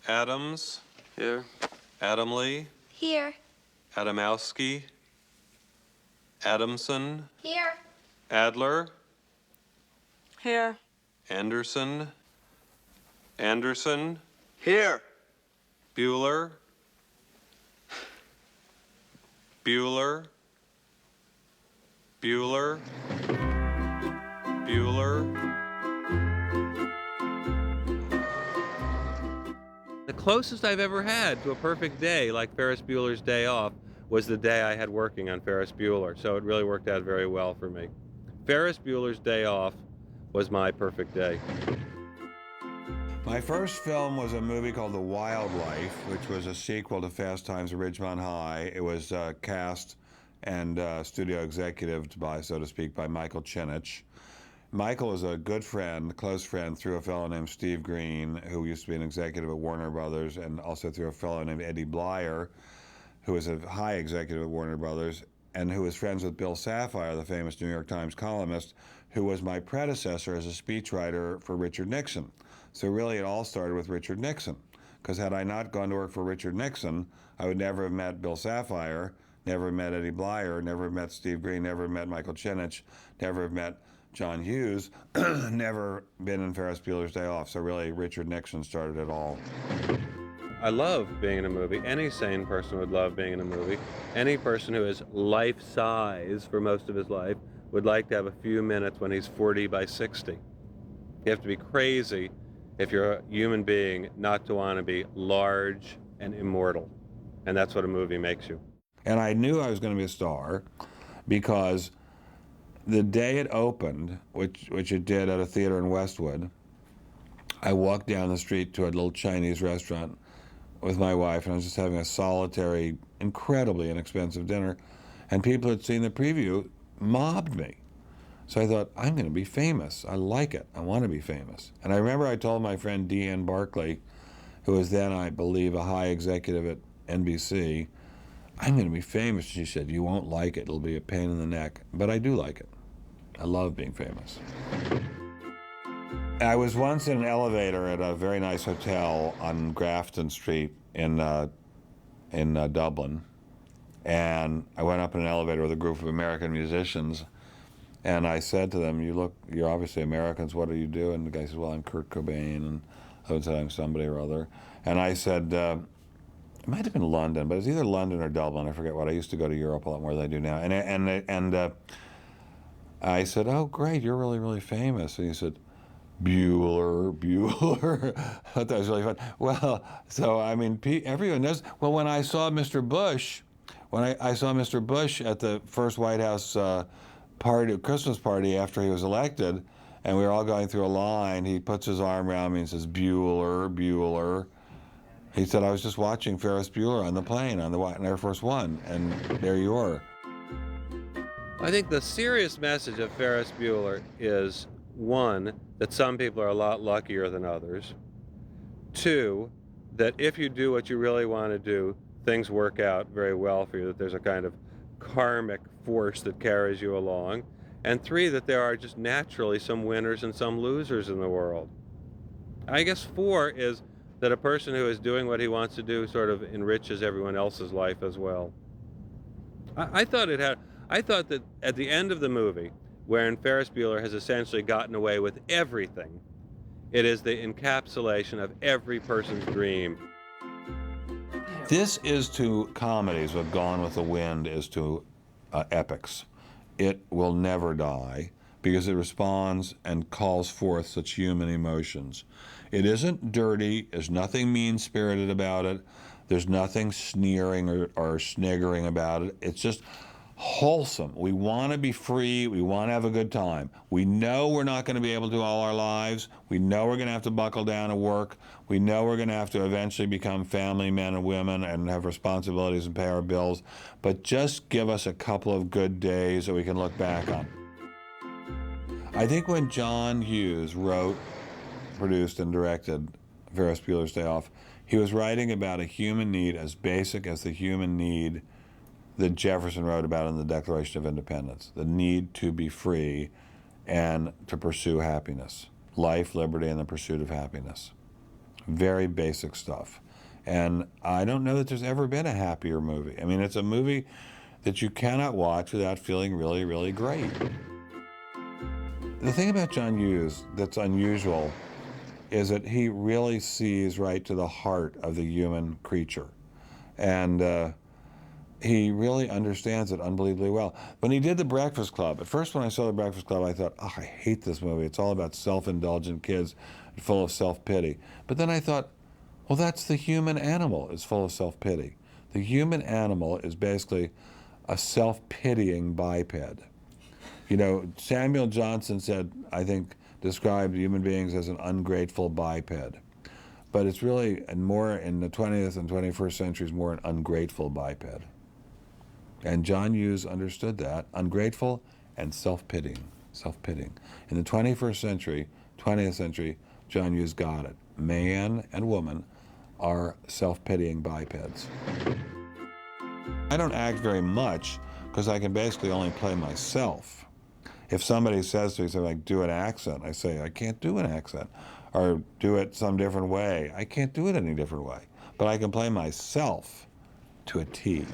Adams. Here. Adamley. Here. Adamowski. Adamson. Here. Adler. Here. Anderson. Anderson. Here. Bueller. Bueller. Bueller. Bueller. The closest I've ever had to a perfect day, like Ferris Bueller's Day Off, was the day I had working on Ferris Bueller, so it really worked out very well for me. Ferris Bueller's Day Off was my perfect day. My first film was a movie called The Wildlife, which was a sequel to Fast Times at Ridgemont High. It was cast and studio executived by, so to speak, by Michael Chinich. Michael was a good friend, close friend, through a fellow named Steve Green, who used to be an executive at Warner Brothers, and also through a fellow named Eddie McClurg, who was a high executive at Warner Brothers, and who was friends with Bill Safire, the famous New York Times columnist, who was my predecessor as a speechwriter for Richard Nixon. So really it all started with Richard Nixon, because had I not gone to work for Richard Nixon, I would never have met Bill Safire, never have met Eddie McClurg, never have met Steve Green, never have met Michael Chinich, never have met John Hughes, never been in Ferris Bueller's Day Off. So really Richard Nixon started it all. I love being in a movie. Any sane person would love being in a movie. Any person who is life-size for most of his life would like to have a few minutes when he's 40 by 60. You have to be crazy if you're a human being not to want to be large and immortal. And that's what a movie makes you. And I knew I was going to be a star because the day it opened, which it did at a theater in Westwood, I walked down the street to a little Chinese restaurant with my wife, and I was just having a solitary, incredibly inexpensive dinner, and people who had seen the preview mobbed me. So I thought, I'm going to be famous. I like it. I want to be famous. And I remember I told my friend Deanne Barkley, who was then, I believe, a high executive at NBC, I'm going to be famous. She said, you won't like it. It'll be a pain in the neck. But I do like it. I love being famous. I was once in an elevator at a very nice hotel on Grafton Street in Dublin. And I went up in an elevator with a group of American musicians. And I said to them, you're obviously Americans, what do you do? And the guy said, well, I'm Kurt Cobain, and I would say I'm somebody or other. And I said, it might have been London, but it was either London or Dublin, I forget what. I used to go to Europe a lot more than I do now. And I said, oh, great, you're really, really famous. And he said, Bueller. I thought that was really fun. Well, so, I mean, everyone knows. Well, when I saw Mr. Bush, I saw Mr. Bush at the first White House Christmas party after he was elected, and we were all going through a line, he puts his arm around me and says, Bueller. He said, I was just watching Ferris Bueller on the plane, on Air Force One, and there you are. I think the serious message of Ferris Bueller is, one, that some people are a lot luckier than others. Two, that if you do what you really want to do, things work out very well for you, that there's a kind of karmic force that carries you along. And three, that there are just naturally some winners and some losers in the world. I guess four is that a person who is doing what he wants to do sort of enriches everyone else's life as well. I thought that at the end of the movie, wherein Ferris Bueller has essentially gotten away with everything, it is the encapsulation of every person's dream. This is to comedies what Gone with the Wind is to epics. It will never die because it responds and calls forth such human emotions. It isn't dirty, there's nothing mean-spirited about it, there's nothing sneering or sniggering about it. It's just wholesome. We want to be free, we want to have a good time. We know we're not going to be able to do all our lives, we know we're going to have to buckle down and work, we know we're going to have to eventually become family men and women and have responsibilities and pay our bills, but just give us a couple of good days that we can look back on. I think when John Hughes wrote, produced, and directed Ferris Bueller's Day Off, he was writing about a human need as basic as the human need that Jefferson wrote about in the Declaration of Independence, the need to be free and to pursue happiness. Life, liberty, and the pursuit of happiness. very basic stuff. And I don't know that there's ever been a happier movie. I mean, it's a movie that you cannot watch without feeling really, really great. The thing about John Hughes that's unusual is that he really sees right to the heart of the human creature. And he really understands it unbelievably well. When he did The Breakfast Club, at first when I saw The Breakfast Club, I thought, oh, I hate this movie. It's all about self-indulgent kids full of self-pity. But then I thought, well, that's the human animal, is full of self-pity. The human animal is basically a self-pitying biped. You know, Samuel Johnson said, I think, described human beings as an ungrateful biped. But it's really more in the 20th and 21st centuries, more an ungrateful biped. And John Hughes understood that, ungrateful and self-pitying, self-pitying. In the 21st century, 20th century, John Hughes got it. Man and woman are self-pitying bipeds. I don't act very much because I can basically only play myself. If somebody says to me something like, do an accent, I say, I can't do an accent. Or do it some different way. I can't do it any different way. But I can play myself to a T.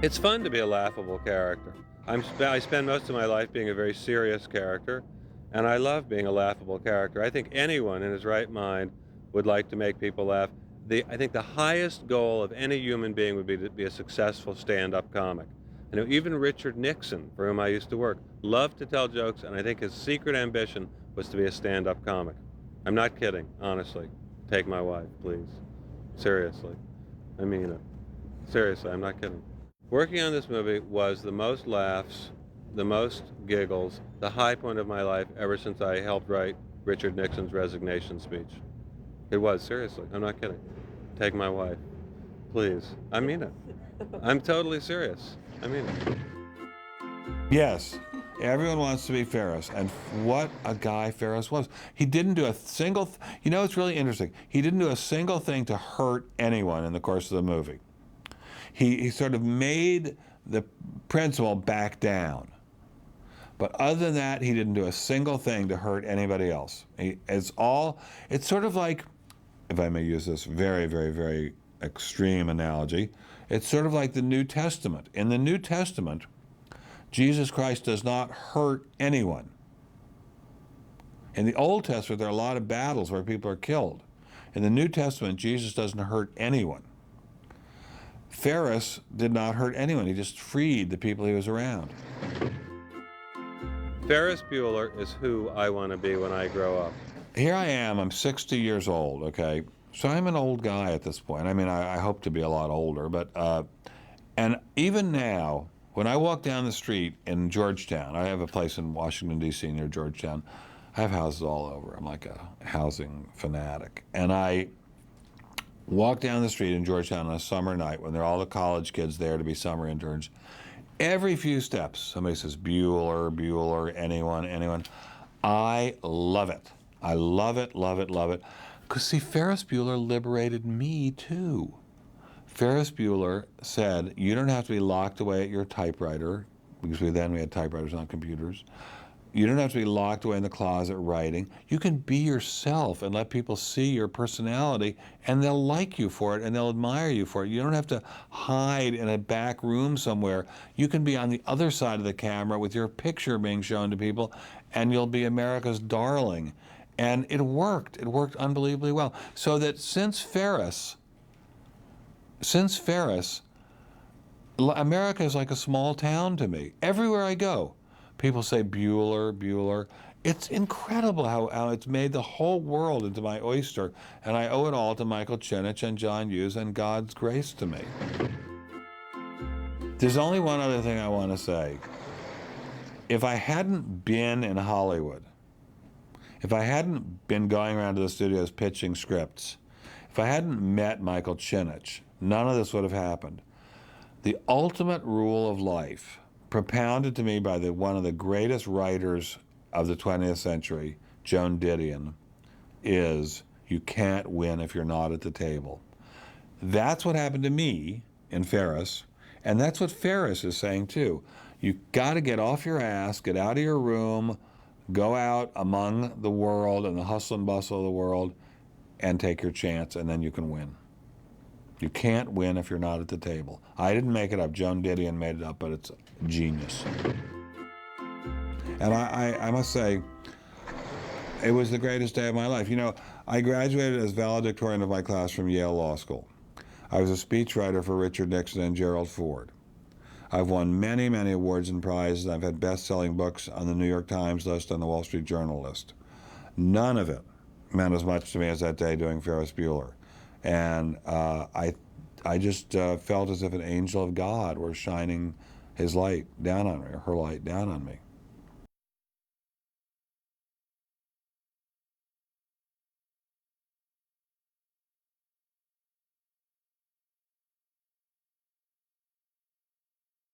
It's fun to be a laughable character. I spend most of my life being a very serious character, and I love being a laughable character. I think anyone in his right mind would like to make people laugh. I think the highest goal of any human being would be to be a successful stand-up comic. You know, even Richard Nixon, for whom I used to work, loved to tell jokes, and I think his secret ambition was to be a stand-up comic. I'm not kidding, honestly. Take my wife, please. Seriously. I mean it. Seriously, I'm not kidding. Working on this movie was the most laughs, the most giggles, the high point of my life ever since I helped write Richard Nixon's resignation speech. It was, seriously. I'm not kidding. Take my wife. Please. I mean it. I'm totally serious. I mean it. Yes, everyone wants to be Ferris, and what a guy Ferris was. He didn't do a single, you know, it's really interesting. He didn't do a single thing to hurt anyone in the course of the movie. He sort of made the principal back down. But other than that, he didn't do a single thing to hurt anybody else. It's sort of like, if I may use this very, very, very extreme analogy, it's sort of like the New Testament. In the New Testament, Jesus Christ does not hurt anyone. In the Old Testament, there are a lot of battles where people are killed. In the New Testament, Jesus doesn't hurt anyone. Ferris did not hurt anyone. He just freed the people he was around. Ferris Bueller is who I want to be when I grow up. Here I am, I'm 60 years old, okay? So I'm an old guy at this point. I mean, I hope to be a lot older, but, and even now, when I walk down the street in Georgetown, I have a place in Washington, D.C. near Georgetown. I have houses all over. I'm like a housing fanatic. And I walk down the street in Georgetown on a summer night when there are all the college kids there to be summer interns. Every few steps, somebody says, Bueller, Bueller, anyone. I love it. I love it, love it, love it. Because, see, Ferris Bueller liberated me, too. Ferris Bueller said, you don't have to be locked away at your typewriter, because we had typewriters, not computers. You don't have to be locked away in the closet writing. You can be yourself and let people see your personality, and they'll like you for it, and they'll admire you for it. You don't have to hide in a back room somewhere. You can be on the other side of the camera with your picture being shown to people, and you'll be America's darling. And it worked. It worked unbelievably well. So that since Ferris, America is like a small town to me. Everywhere I go, people say Bueller, Bueller. It's incredible how it's made the whole world into my oyster, and I owe it all to Michael Chinich and John Hughes and God's grace to me. There's only one other thing I want to say. If I hadn't been in Hollywood, if I hadn't been going around to the studios pitching scripts, if I hadn't met Michael Chinich, none of this would have happened. The ultimate rule of life, propounded to me by one of the greatest writers of the 20th century, Joan Didion, is you can't win if you're not at the table. That's what happened to me in Ferris, and that's what Ferris is saying too. You got to get off your ass, get out of your room, go out among the world and the hustle and bustle of the world, and take your chance, and then you can win. You can't win if you're not at the table. I didn't make it up. Joan Didion made it up, but it's genius. And I must say, it was the greatest day of my life. You know, I graduated as valedictorian of my class from Yale Law School. I was a speechwriter for Richard Nixon and Gerald Ford. I've won many, many awards and prizes. I've had best-selling books on the New York Times list and the Wall Street Journal list. None of it meant as much to me as that day doing Ferris Bueller. And I just felt as if an angel of God were shining his light down on me, or her light down on me.